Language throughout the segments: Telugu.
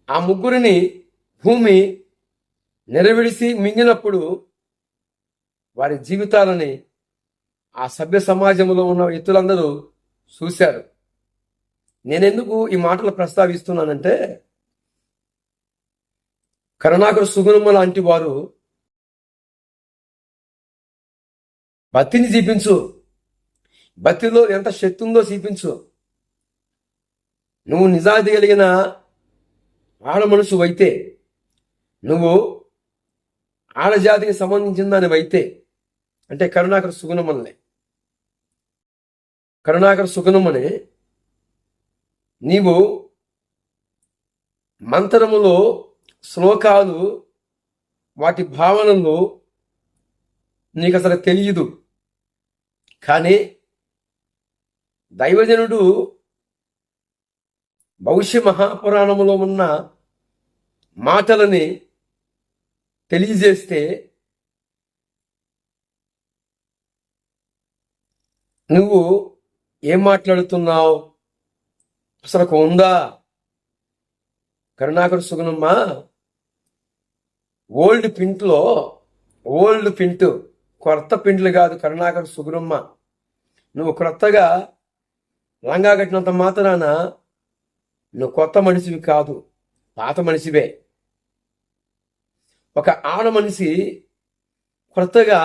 ఆ ముగ్గురిని భూమి నెరవేసి మింగినప్పుడు వారి జీవితాలని ఆ సభ్య సమాజంలో ఉన్న వ్యక్తులందరూ చూశారు. నేనెందుకు ఈ మాటలు ప్రస్తావిస్తున్నానంటే, కరుణాకర్ సుగుణమ్మ లాంటి వారు భక్తిని చూపించు, భక్తిలో ఎంత శక్తి ఉందో చూపించు. నువ్వు నిజాయితీ కలిగిన ఆడ మనసు అయితే, నువ్వు ఆడజాతికి సంబంధించిన దానివైతే, అంటే కరుణాకర్ సుగుణమ్మని నీవు మంత్రములో శ్లోకాలు వాటి భావనలు నీకు అసలు తెలియదు. కానీ దైవజనుడు భవిష్య మహాపురాణములో ఉన్న మాటలని తెలియజేస్తే నువ్వు ఏం మాట్లాడుతున్నావు? అసలు ఉందా? కరుణాకర్ సుగుణమ్మ ఓల్డ్ పింట్, కొత్త పింట్లు కాదు. కరుణాకర్ సుగుణమ్మ నువ్వు క్రొత్తగా లంగా కట్టినంత మాత్రాన నువ్వు కొత్త మనిషివి కాదు, పాత మనిషివే. ఒక ఆడ మనిషి క్రొత్తగా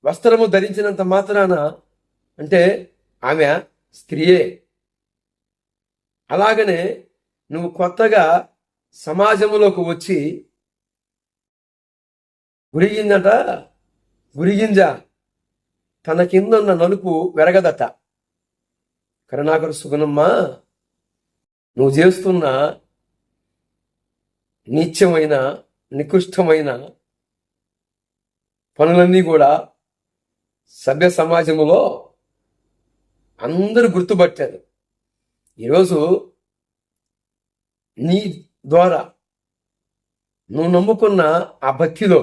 వస్త్రము ధరించినంత మాత్రాన అంటే ఆమె స్త్రీయే. అలాగనే నువ్వు కొత్తగా సమాజంలోకి వచ్చి గురిగింజ తన కిందన్న నలుపు వెరగదట. కరుణాకర్ సుగుణమ్మ నువ్వు చేస్తున్న నీచమైన నికృష్టమైన పనులన్నీ కూడా సభ్య సమాజంలో అందరూ గుర్తుపట్టారు. ఈరోజు నీ ద్వారా నువ్వు నమ్ముకున్న ఆ భక్తిలో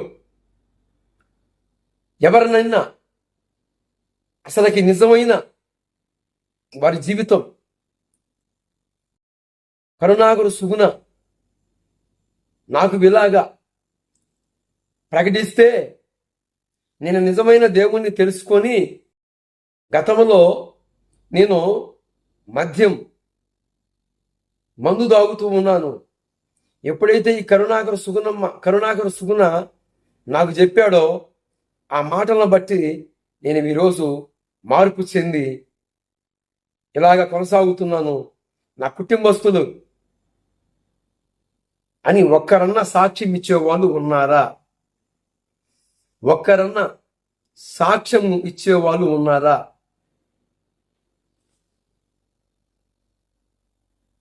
ఎవరినైనా అసలుకి నిజమైన వారి జీవితం కరుణాకర్ సుగుణ నాకు ఇలాగా ప్రకటిస్తే నేను నిజమైన దేవుణ్ణి తెలుసుకొని గతంలో నేను మందు తాగుతూ ఉన్నాను. ఎప్పుడైతే ఈ కరుణాకర్ సుగుణ నాకు చెప్పాడో ఆ మాటలను బట్టి నేను ఈరోజు మార్పు చెంది ఇలాగ కొనసాగుతున్నాను. నా కుటుంబస్తులు అని ఒక్కరన్నా సాక్ష్యం ఇచ్చేవాళ్ళు ఉన్నారా? ఒక్కరన్నా సాక్ష్యం ఇచ్చేవాళ్ళు ఉన్నారా?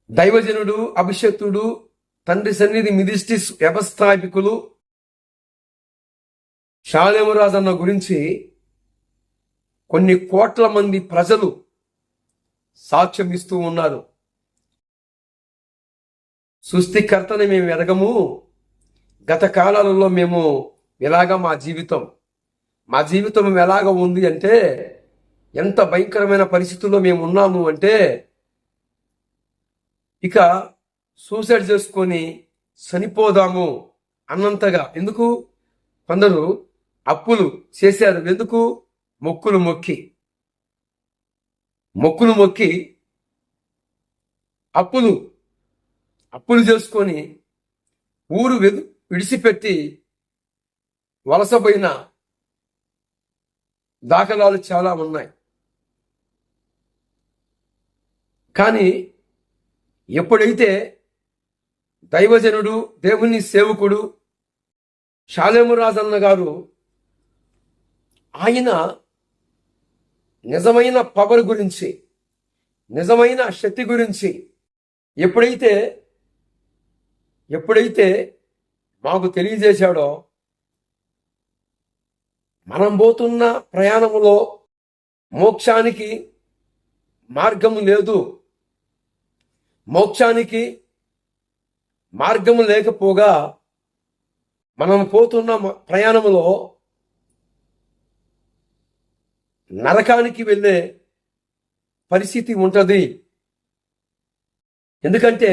దైవజనుడు, అభిషక్తుడు, తండ్రి సన్నిధి మిదిష్టి వ్యవస్థాపికులు షాలేమురాజు అన్న గురించి కొన్ని కోట్ల మంది ప్రజలు సాక్ష్యం ఇస్తూ ఉన్నారు. సృష్టికర్తని మేము ఎరగము, గత కాలాలలో మేము ఎలాగా మా జీవితం ఎలాగ ఉంది అంటే, ఎంత భయంకరమైన పరిస్థితుల్లో మేము ఉన్నాము అంటే, ఇక సూసైడ్ చేసుకొని చనిపోదాము అన్నంతగా. ఎందుకు? కొందరు అప్పులు చేశారు. ఎందుకు? మొక్కులు మొక్కి అప్పులు చేసుకొని ఊరు విడిచిపెట్టి వలసపోయిన దాఖలాలు చాలా ఉన్నాయి. కానీ ఎప్పుడైతే దైవజనుడు, దేవుని సేవకుడు షాలేమురాజు అన్న గారు ఆయన నిజమైన పవర్ గురించి, నిజమైన శక్తి గురించి ఎప్పుడైతే మాకు తెలియజేశాడో, మనం పోతున్న ప్రయాణంలో మోక్షానికి మార్గము లేదు, మోక్షానికి మార్గము లేకపోగా మనం పోతున్న ప్రయాణంలో నరకానికి వెళ్ళే పరిస్థితి ఉంటుంది. ఎందుకంటే